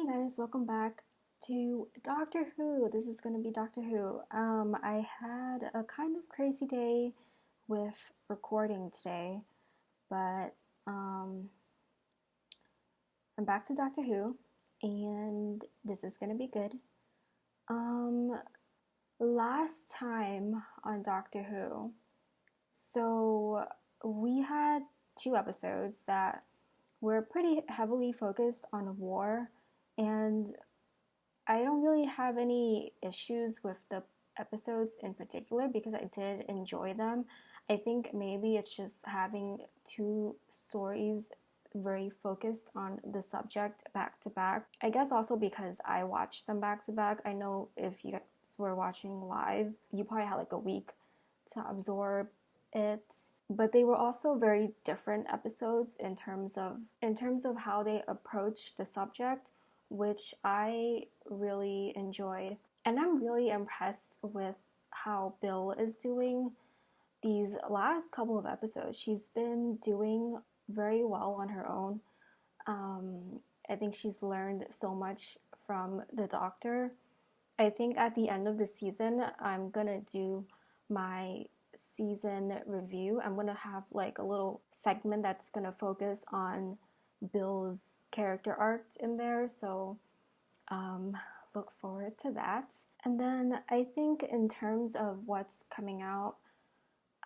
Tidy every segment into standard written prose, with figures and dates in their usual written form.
Hey guys, welcome back to Doctor Who. This is going to be Doctor Who. I had a kind of crazy day with recording today, but I'm back to Doctor Who, and this is going to be good. Last time on Doctor Who, so we had 2 episodes that were pretty heavily focused on war, and I don't really have any issues with the episodes in particular because I did enjoy them. I think maybe it's just having 2 stories very focused on the subject back to back. I guess also because I watched them back to back. I know if you guys were watching live, you probably had like a week to absorb it. But they were also very different episodes in terms of how they approach the subject, which I really enjoyed. And I'm really impressed with how Bill is doing these last couple of episodes. She's been doing very well on her own. I think she's learned so much from the Doctor. I think at the end of the season, I'm gonna do my season review. I'm gonna have like a little segment that's gonna focus on Bill's character arc in there, so look forward to that. And then I think in terms of what's coming out,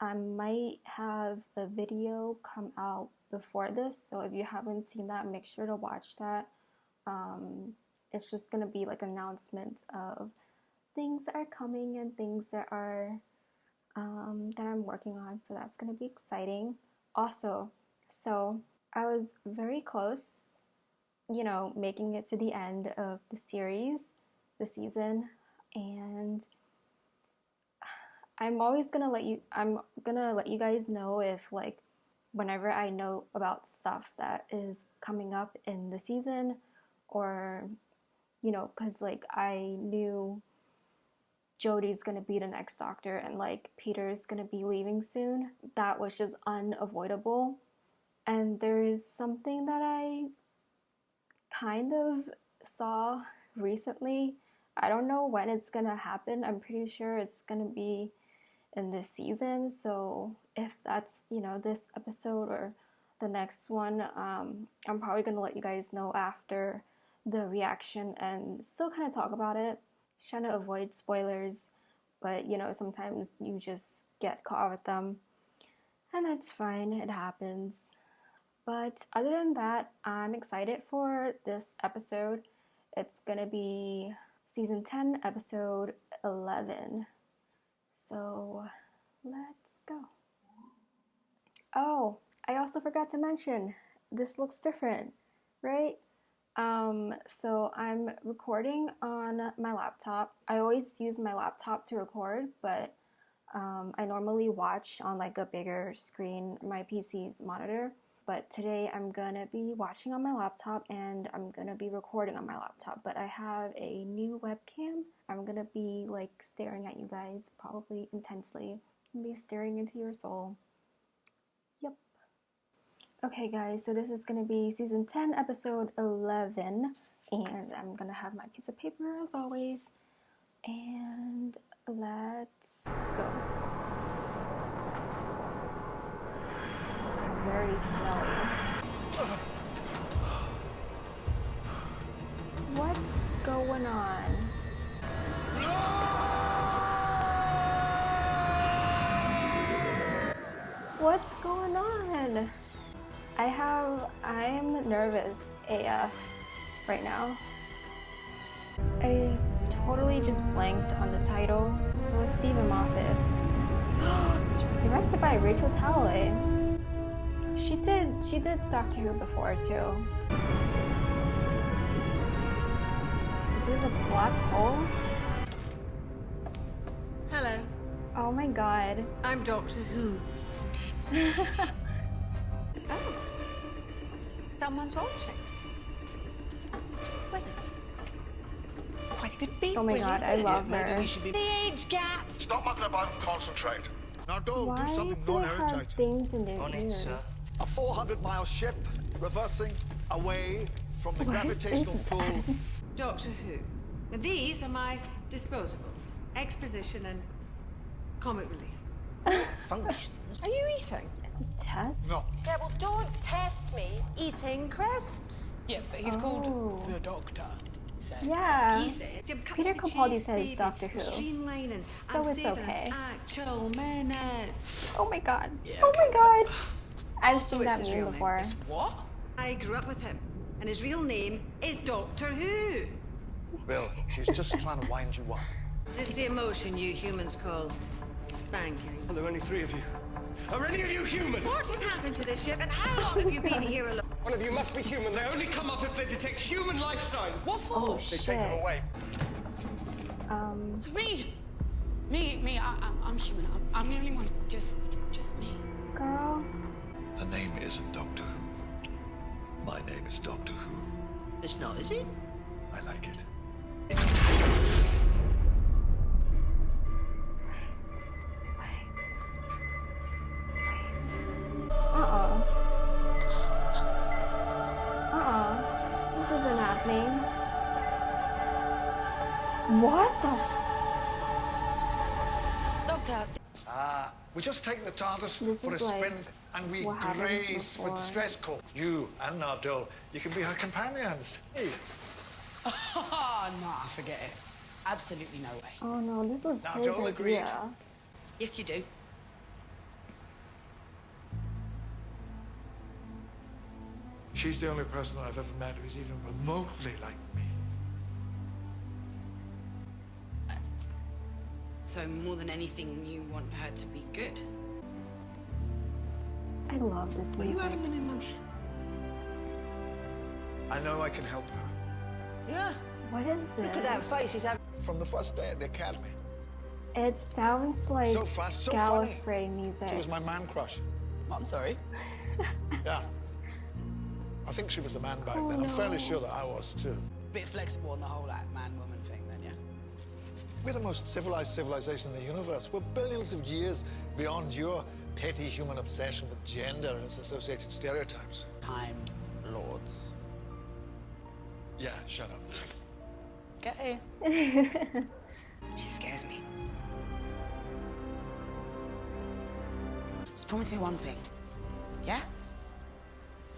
I might have a video come out before this, so if you haven't seen that, make sure to watch that. It's just gonna be like announcements of things that are coming and things that are that I'm working on, so that's gonna be exciting. Also, so I was very close, making it to the end of the series, the season, and I'm gonna let you guys know if like whenever I know about stuff that is coming up in the season, or because like I knew Jodie's gonna be the next Doctor and like Peter's gonna be leaving soon. That was just unavoidable. And there's something that I kind of saw recently. I don't know when it's gonna happen. I'm pretty sure it's gonna be in this season. So if that's, this episode or the next one, I'm probably gonna let you guys know after the reaction and still kind of talk about it. Trying to avoid spoilers, but sometimes you just get caught with them, and that's fine, it happens. But other than that, I'm excited for this episode. It's gonna be season 10, episode 11. So let's go. Oh, I also forgot to mention, this looks different, right? So I'm recording on my laptop. I always use my laptop to record, but I normally watch on like a bigger screen, my PC's monitor. But today I'm gonna be watching on my laptop and I'm gonna be recording on my laptop. But I have a new webcam. I'm gonna be like staring at you guys, probably intensely. I'm gonna be staring into your soul. Yep. Okay guys, so this is going to be season 10, episode 11, and I'm going to have my piece of paper as always, and let's go. Very smelly. What's going on? What's going on? I'm nervous AF right now. I totally just blanked on the title. It was Stephen Moffat. It's directed by Rachel Talalay. She did Doctor Who before too. Is it a black hole? Hello. Oh my god. I'm Doctor Who. Oh. Someone's watching. Well, it's quite a good beat. Oh my god, I love her. Maybe we should be... The age gap! Stop mucking about and concentrate. Now do Why something do they have non-irritating. things in their On it, ears? sir. A 400-mile ship reversing away from the What gravitational is pull. that? Doctor Who. Now, these are my disposables. Exposition and comic relief. Functions? Are you eating? Test? No. Yeah, well, don't test me eating crisps. Yeah, but he's Oh. called the Doctor. He said. Yeah. He said, Peter Capaldi says Doctor Who. Streamlining. So I'm it's saving okay. us actual minutes. Oh my god. Yeah, Oh my okay. god. I've Also, seen it's that his meme real name. before. It's what? I grew up with him, and his real name is Doctor Who. Bill, she's just trying to wind you up. This is the emotion you humans call spanking. Well, there are only 3 of you. Are any of you human? What has happened to this ship, and how long have you been here alone? One of you must be human. They only come up if they detect human life signs. What for? Oh They shit. take them away. Me. I'm human. I'm the only one. Just me. Girl. Her name isn't Doctor Who. My name is Doctor Who. It's not, is it? I like it. This isn't happening. What the Doctor. We just take the TARDIS This for a is like spin and we what happened graze before. with stress core. You and Nardole, you can be her companions. Hey. Oh, nah, forget it. Absolutely no way. Oh no, this was Now, his Joel agreed. idea. Yes, you do. She's the only person I've ever met who's even remotely like me. So more than anything, you want her to be good. I love this Were you music. having an emotion? I know I can help her. Yeah. What is this? Look at that face he's having. From the first day at the academy. It sounds like So fast, so funny. Gallifrey music. She was my man crush. I'm sorry. Yeah. I think she was a man back Oh, then. I'm fairly no. sure that I was too. Bit flexible on the whole like man-woman thing, then, yeah. We're the most civilized civilization in the universe. We're billions of years beyond your petty human obsession with gender and its associated stereotypes. Time Lords. Yeah, shut up. Get here. She scares me. Just promise me one thing. Yeah?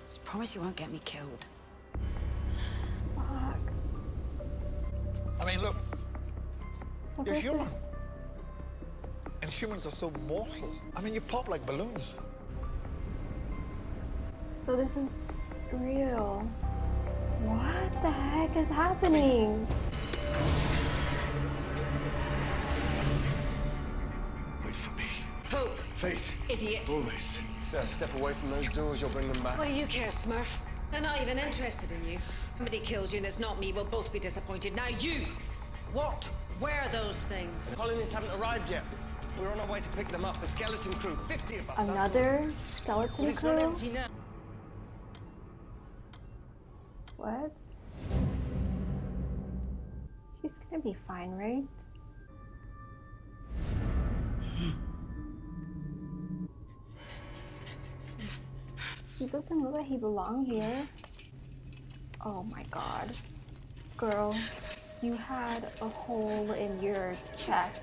Just promise you won't get me killed. Fuck. I mean, look, So you're this human. is And humans are so mortal. I mean, you pop like balloons. so this is real. What the heck is happening? Wait for me. Hope, Faith. idiot. Always. Sir, step away from those doors, you'll bring them back. What do you care, Smurf? They're not even interested in you. Somebody kills you and it's not me, we'll both be disappointed. Now you! What were those things? The colonists haven't arrived yet. We're on our way to pick them up. A skeleton crew, 50 of us. that's all. Another skeleton It's not crew? empty now. What? She's gonna be fine, right? He doesn't look like he belongs here. Oh my god. Girl, you had a hole in your chest.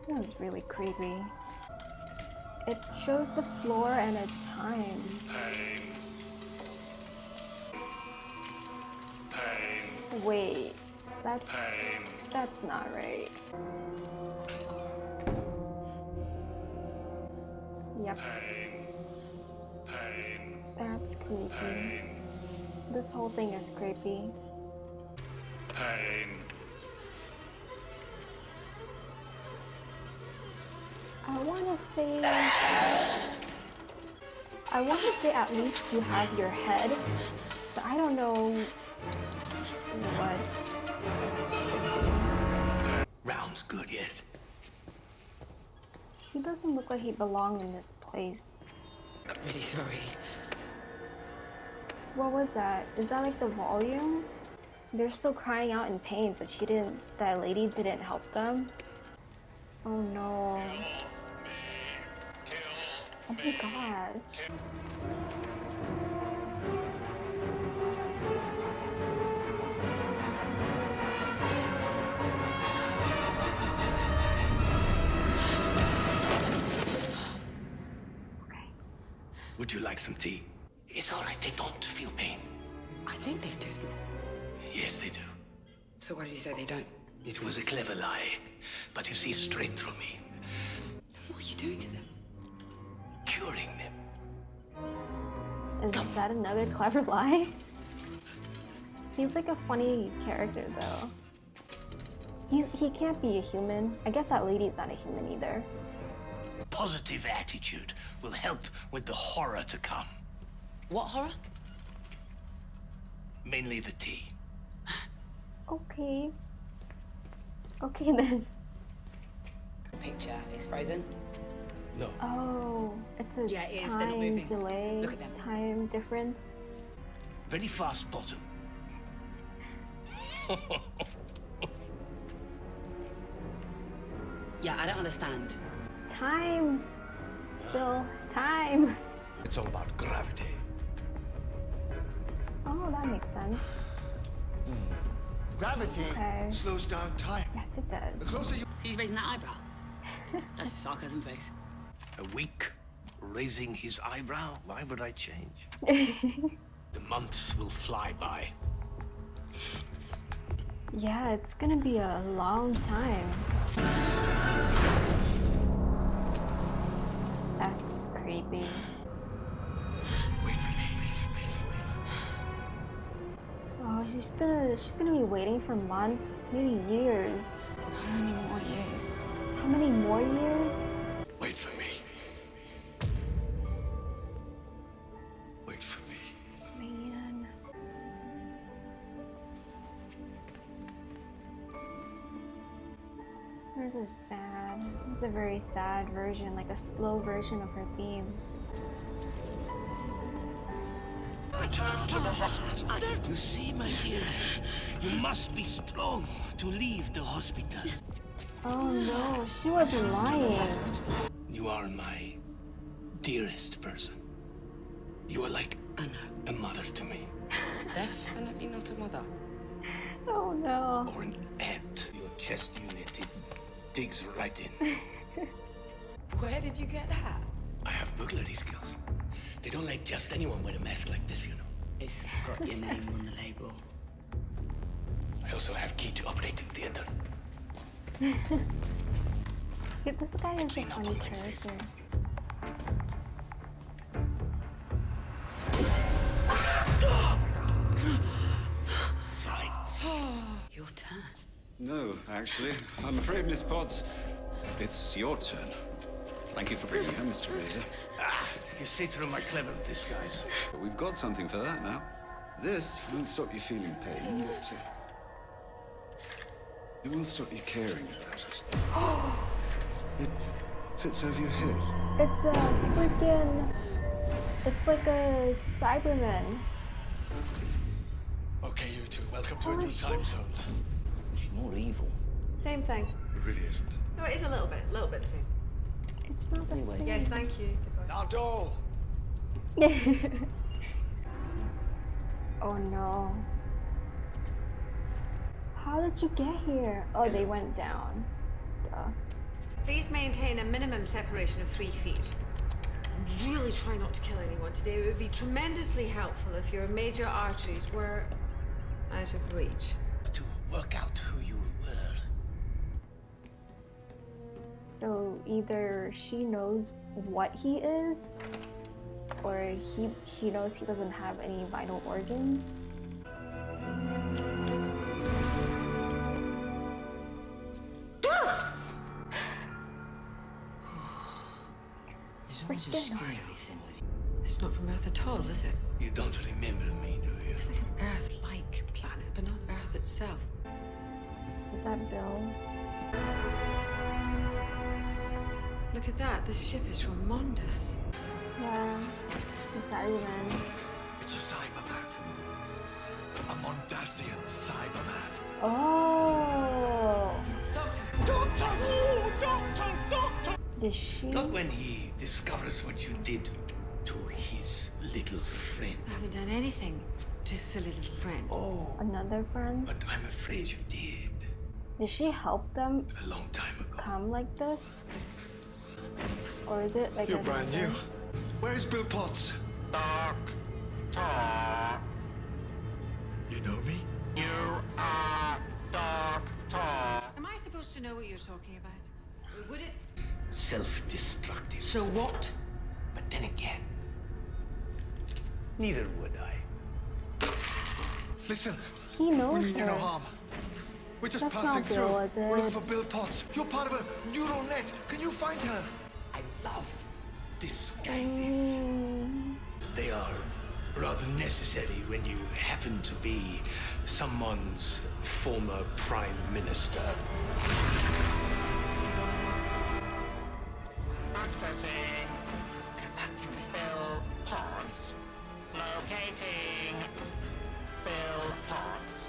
This is really creepy. It shows the floor and a time. Wait, that's not right. Yep. That's creepy. This whole thing is creepy. I want to say at least you have your head, but I don't know what. Round's good, yes. He doesn't look like he belonged in this place. I'm really sorry. What was that? Is that like the volume? They're still crying out in pain, but that lady didn't help them. Oh no. Oh my god. Okay. Would you like some tea? It's all right. They don't feel pain. I think they do. Yes, they do. So why did you say they don't? It was a clever lie, but you see straight through me. What are you doing to them? Curing them. Is that another clever lie? He's like a funny character though. He can't be a human. I guess that lady's not a human either. Positive attitude will help with the horror to come. What horror? Mainly the tea. Okay. Okay then. The picture is frozen. No. Oh, it's a Yeah, it is. They're not time moving. delay, Look at them. time difference. Very fast bottom. Yeah, I don't understand. Time, Bill, time. It's all about gravity. Oh, that makes sense. Gravity Okay. slows down time. Yes, it The does. closer you... So he's raising that eyebrow. That's a sarcasm face. A week raising his eyebrow. Why would I change? The months will fly by. Yeah, it's gonna be a long time. That's creepy. Wait for me. Oh, she's gonna be waiting for months, maybe years. How many more years? How many more years? Wait for me. Wait for me. Man. There's a very sad version, like a slow version of her theme. Return to the hospital. You see, my dear, you must be strong to leave the hospital. Oh no, she wasn't lying. You are my dearest person. You are like a mother to me, Definitely not a mother. Oh no. or an aunt. Your chest unit, it digs right in. Where did you get that? I have burglary skills. They don't let just anyone wear a mask like this, you know. It's got your name on the label. I also have key to operating theater. Yeah, this guy is a Clean up funny on Wednesdays. character. Sorry. Your turn. No, actually. I'm afraid, Miss Potts, it's your turn. Thank you for bringing her, Mr. Razor. You see through my clever disguise. But we've got something for that now. This won't stop you feeling pain, but it will stop you caring about it. It fits over your head. It's a freaking... It's like a Cybermen. Okay, you two, welcome to a Oh, new shit. time zone. She's more evil. Same thing. It really isn't. No, it is a little bit the same. It's not the same. Yes, thank you. Goodbye. Nardo! Oh no. How did you get here? Oh, they went down. Duh. Please maintain a minimum separation of 3 feet. Really try not to kill anyone today. It would be tremendously helpful if your major arteries were out of reach. To work out who you were. So either she knows what he is, or she knows he doesn't have any vital organs. Freaking It's not from Earth at all, is it? You don't remember me, do you? It's like an Earth-like planet, but not Earth itself. Is that Bill? Look at that. This ship is from Mondas. Yeah, the Cybermen. It's a Cyberman. A Mondasian Cyberman. Oh, Doctor! Doctor! Oh, doctor! Doctor! Did she? Not when he discovers what you did to his little friend. I haven't done anything to silly little friend. Oh, Another friend? but I'm afraid you did. Did she help them A long time ago. come like this? Or is it like You're a brand new. Where's Bill Potts? Doctor. You know me? You are Doctor. Am I supposed to know what you're talking about? Would it? Self-destructive. So what? But then again, neither would I. Listen, He we knows mean you no her. harm. We're just That's passing not Bill, through. is it? We're looking for Bill Potts. You're part of a neural net. Can you find her? I love disguises. Mm. They are rather necessary when you happen to be someone's former prime minister. Accessing. Bill Potts. Locating. Bill Potts.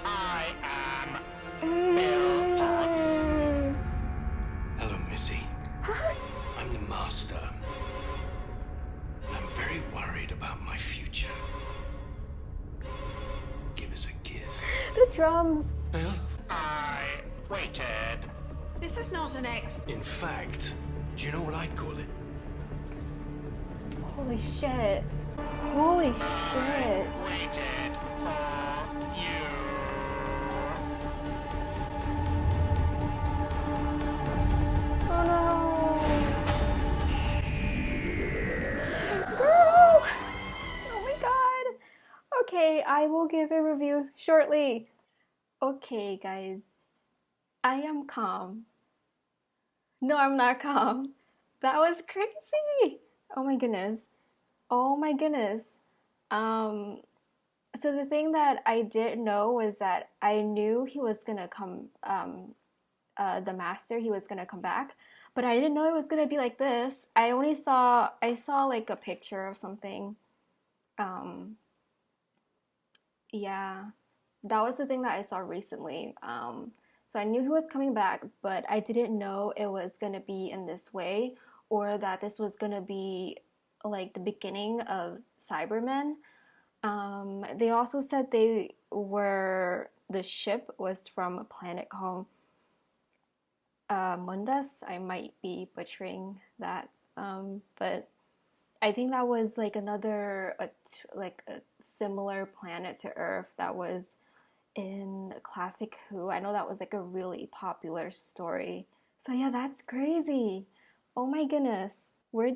I am Bill Potts. Hello, Missy. I'm the master. I'm very worried about my future. Give us a kiss. The drums. Bill? I waited. This is not an ex. In fact, do you know what I'd call it? Holy shit. Holy shit. Waited for you. Oh no. Girl. Oh my god. Okay, I will give a review shortly. Okay, guys. I am calm. No, I'm not calm. That was crazy. Oh my goodness. Oh my goodness. So the thing that I didn't know was that I knew he was gonna come, the master, he was gonna come back, but I didn't know it was gonna be like this. I saw like a picture of something. Yeah, that was the thing that I saw recently. So I knew he was coming back, but I didn't know it was gonna be in this way, or that this was gonna be like the beginning of Cybermen. They also said the ship was from a planet called Mundus. I might be butchering that, but I think that was like a similar planet to Earth that was in Classic Who. I know that was like a really popular story. So yeah, that's crazy. Oh my goodness. I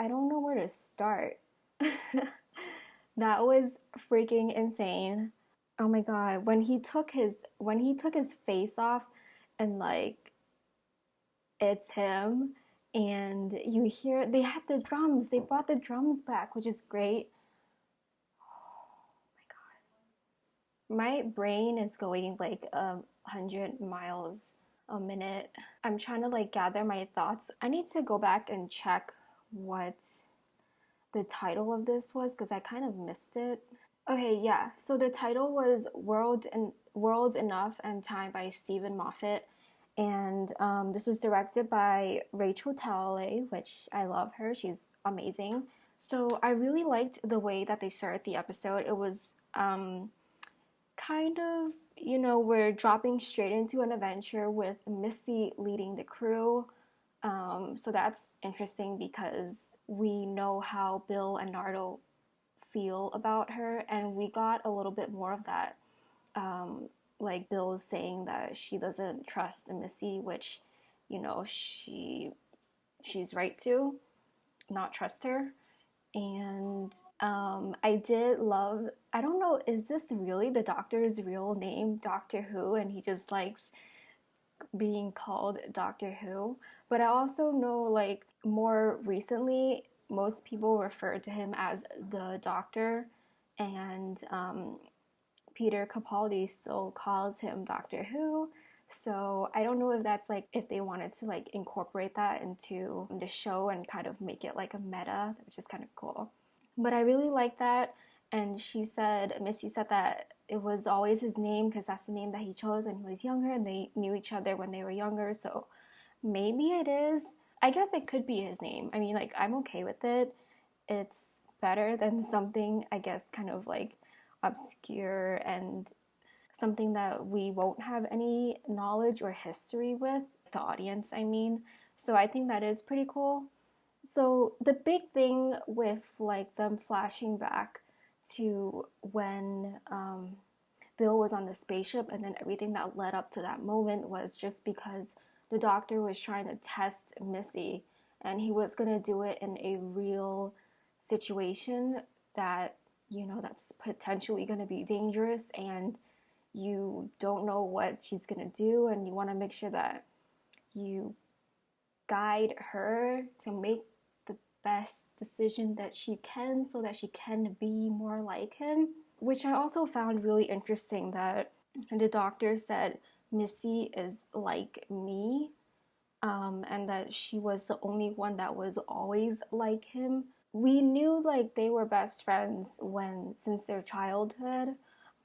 don't know where to start. That was freaking insane. Oh my god, when he took his face off and like it's him and you hear they had the drums. They brought the drums back, which is great. My brain is going like 100 miles a minute. I'm trying to like gather my thoughts. I need to go back and check what the title of this was because I kind of missed it. Okay, yeah. So the title was World Enough and Time by Stephen Moffat. And this was directed by Rachel Talalay, which I love her. She's amazing. So I really liked the way that they started the episode. It was kind of, we're dropping straight into an adventure with Missy leading the crew. So that's interesting because we know how Bill and Nardo feel about her, and we got a little bit more of that. Like Bill is saying that she doesn't trust Missy, which, she's right to not trust her. And I did love, I don't know, is this really the Doctor's real name, Doctor Who, and he just likes being called Doctor Who? But I also know, like, more recently, most people refer to him as the Doctor, and Peter Capaldi still calls him Doctor Who. So I don't know if that's like, if they wanted to like incorporate that into the show and kind of make it like a meta, which is kind of cool. But I really like that. And Missy said that it was always his name because that's the name that he chose when he was younger, and they knew each other when they were younger. So maybe it is. I guess it could be his name. I mean, like, I'm okay with it. It's better than something, I guess, kind of like obscure and something that we won't have any knowledge or history with, the audience, I mean. So I think that is pretty cool. So the big thing with like them flashing back to when Bill was on the spaceship and then everything that led up to that moment was just because the doctor was trying to test Missy, and he was going to do it in a real situation that, you know, that's potentially going to be dangerous, and you don't know what she's going to do, and you want to make sure that you guide her to make the best decision that she can so that she can be more like him. Which I also found really interesting, that the doctor said Missy is like me, and that she was the only one that was always like him. We knew like they were best friends since their childhood,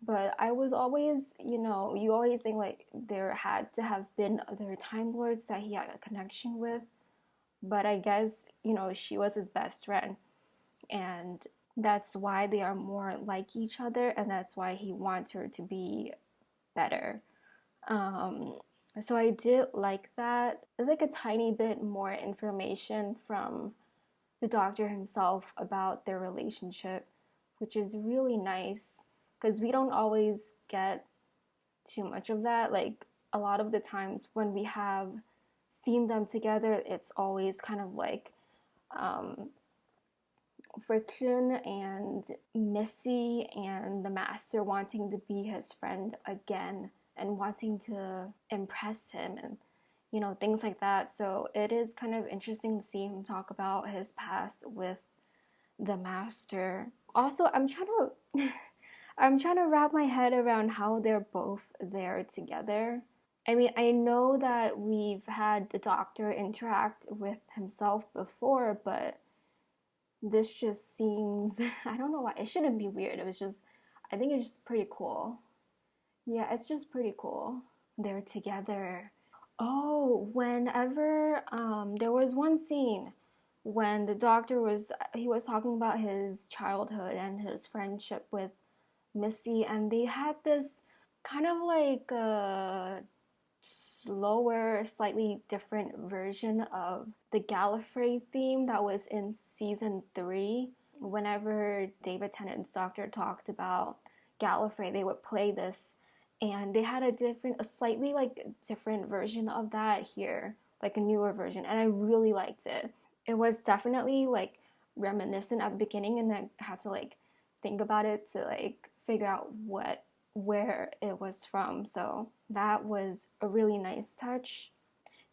but I was always, you know, you always think like there had to have been other Time Lords that he had a connection with, but I guess, you know, she was his best friend, and that's why they are more like each other, and that's why he wants her to be better. So I did like that. It's like a tiny bit more information from the doctor himself about their relationship, which is really nice because we don't always get too much of that. Like a lot of the times when we have seen them together, it's always kind of like friction and Missy and the master wanting to be his friend again and wanting to impress him and, you know, things like that. So it is kind of interesting to see him talk about his past with the master. Also, I'm trying to wrap my head around how they're both there together. I mean, I know that we've had the doctor interact with himself before, but this just seems, I don't know why, it shouldn't be weird. It was just, I think it's just pretty cool. Yeah, it's just pretty cool. They're together. Oh, whenever, there was one scene when the doctor was talking about his childhood and his friendship with Missy, and they had this kind of like a slower, slightly different version of the Gallifrey theme that was in season 3. Whenever David Tennant's doctor talked about Gallifrey, they would play this, and they had a slightly like different version of that here, like a newer version, and I really liked it. It was definitely like reminiscent at the beginning, and I had to like think about it to like figure out where it was from. So that was a really nice touch.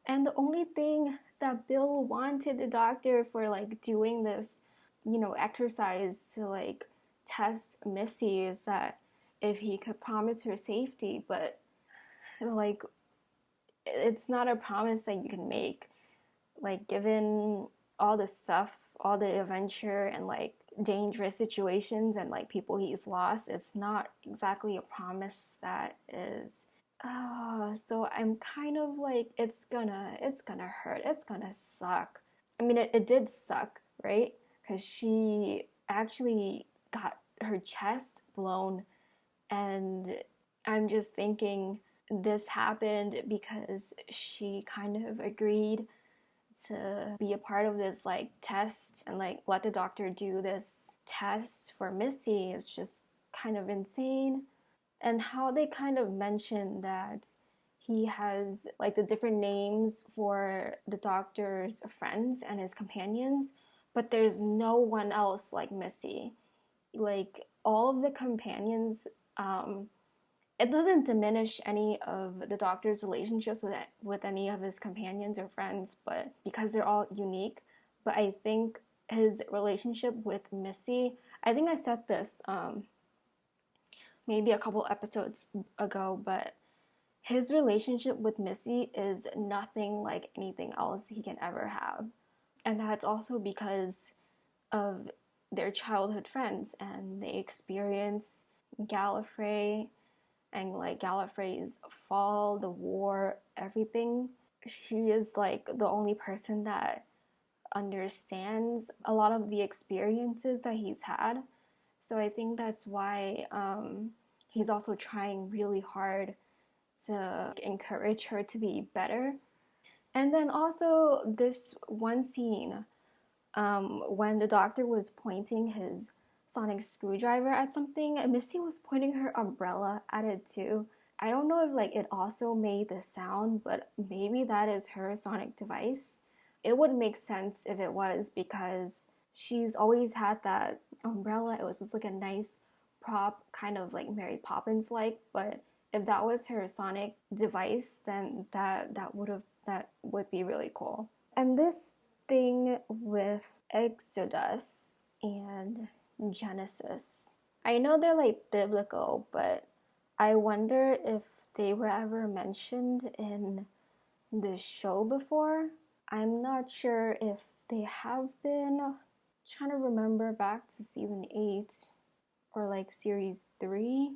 And the only thing that Bill wanted the doctor for like doing this, you know, exercise to like test Missy is that if he could promise her safety, but like it's not a promise that you can make. Like given all the stuff, all the adventure and like dangerous situations and like people he's lost, it's not exactly a promise that is so I'm kind of like it's gonna hurt, it's gonna suck. I mean it did suck, right? Because she actually got her chest blown, and I'm just thinking this happened because she kind of agreed to be a part of this like test and like let the doctor do this test for Missy is just kind of insane. And how they kind of mention that he has like the different names for the doctor's friends and his companions, but there's no one else like Missy. Like all of the companions, it doesn't diminish any of the doctor's relationships with any of his companions or friends, but because they're all unique. But I think his relationship with Missy, I think I said this maybe a couple episodes ago, but his relationship with Missy is nothing like anything else he can ever have. And that's also because of their childhood friends, and they experience Gallifrey and like Gallifrey's fall, the war, everything. she is like the only person that understands a lot of the experiences that he's had. So I think that's why he's also trying really hard to encourage her to be better. And then also this one scene when the doctor was pointing his sonic screwdriver at something, Missy was pointing her umbrella at it too. I don't know if like it also made the sound, but maybe that is her sonic device. It would make sense if it was, because she's always had that umbrella. It was just like a nice prop, kind of like Mary Poppins like, but if that was her sonic device, then that would be really cool. And this thing with Exodus and Genesis, I know they're like biblical, but I wonder if they were ever mentioned in the show before. I'm not sure if they have been. I'm trying to remember back to season 8 or like series 3,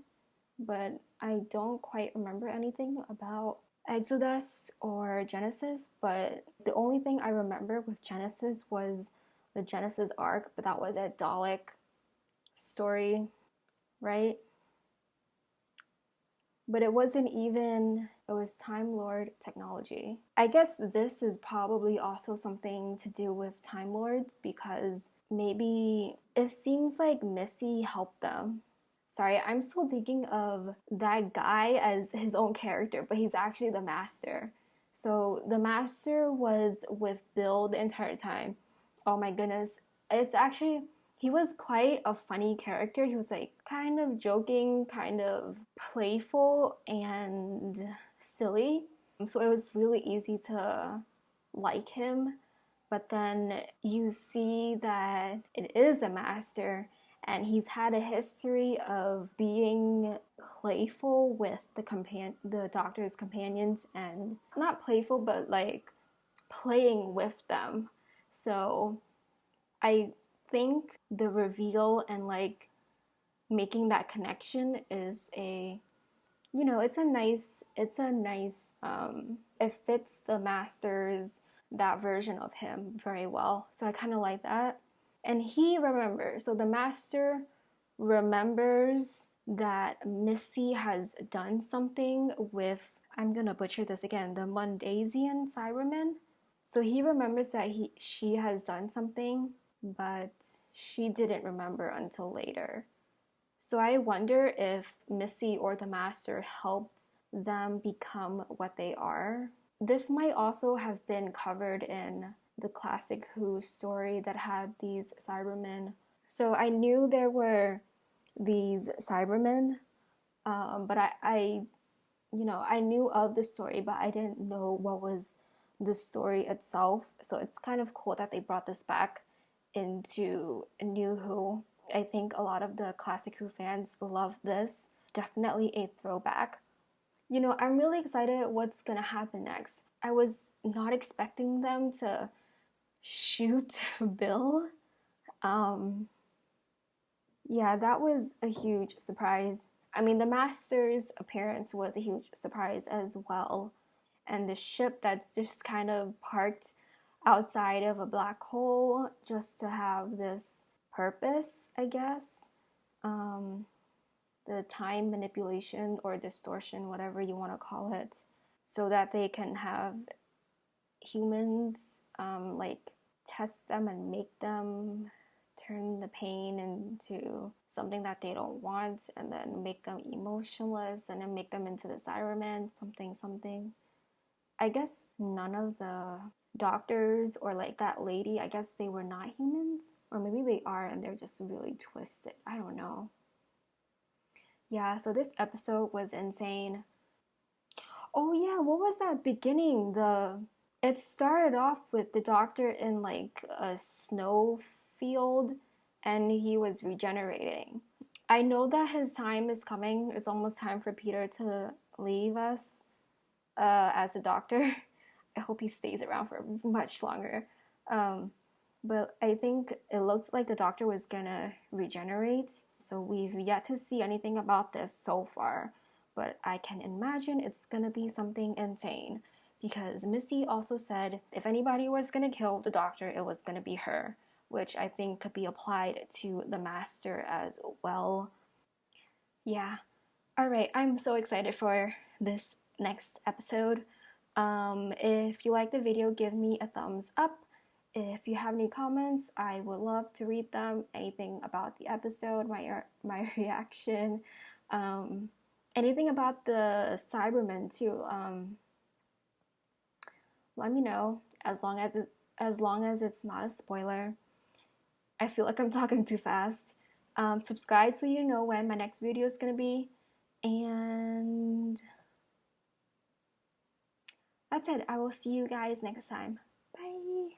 but I don't quite remember anything about Exodus or Genesis. But the only thing I remember with Genesis was the Genesis arc, but that was a Dalek story, right? But it wasn't even, it was Time Lord technology. I guess this is probably also something to do with Time Lords, because maybe it seems like Missy helped them. Sorry, I'm still thinking of that guy as his own character, but he's actually the Master. So the Master was with Bill the entire time. Oh my goodness. It's actually, he was quite a funny character. He was like kind of joking, kind of playful and silly. So it was really easy to like him. But then you see that it is a Master, and he's had a history of being playful with the Doctor's companions, and not playful, but like playing with them. So I think the reveal and like making that connection is a, you know, it fits the Master's, that version of him very well. So I kind of like that. And he remembers, so the Master remembers that Missy has done something with, I'm gonna butcher this again, the Mundasian Cybermen. So he remembers that she has done something, but she didn't remember until later. So I wonder if Missy or the Master helped them become what they are. This might also have been covered in the classic Who story that had these Cybermen. So I knew there were these Cybermen, but I knew of the story, but I didn't know what was the story itself. So it's kind of cool that they brought this back into New Who. I think a lot of the classic Who fans love this. Definitely a throwback. You know, I'm really excited what's gonna happen next. I was not expecting them to shoot Bill. Yeah, that was a huge surprise. I mean, the Master's appearance was a huge surprise as well. And the ship that's just kind of parked outside of a black hole just to have this purpose, I guess. The time manipulation or distortion, whatever you want to call it, so that they can have humans like test them and make them turn the pain into something that they don't want, and then make them emotionless, and then make them into the Cybermen, something. I guess none of the doctors or like that lady, I guess they were not humans, or maybe they are and they're just really twisted. I don't know. Yeah, so this episode was insane. Oh yeah, what was that beginning? It started off with the Doctor in like a snow field and he was regenerating. I know that his time is coming. It's almost time for Peter to leave us as the Doctor. I hope he stays around for much longer. But I think it looks like the Doctor was gonna regenerate. So we've yet to see anything about this so far. But I can imagine it's gonna be something insane. because Missy also said if anybody was gonna kill the doctor, it was gonna be her, which I think could be applied to the master as well. Yeah. Alright, I'm so excited for this next episode. If you like the video, give me a thumbs up. If you have any comments, I would love to read them. Anything about the episode, my reaction, anything about the Cybermen too. Let me know, as long as it's not a spoiler. I feel like I'm talking too fast. Subscribe so you know when my next video is gonna be. And that's it. I will see you guys next time. Bye.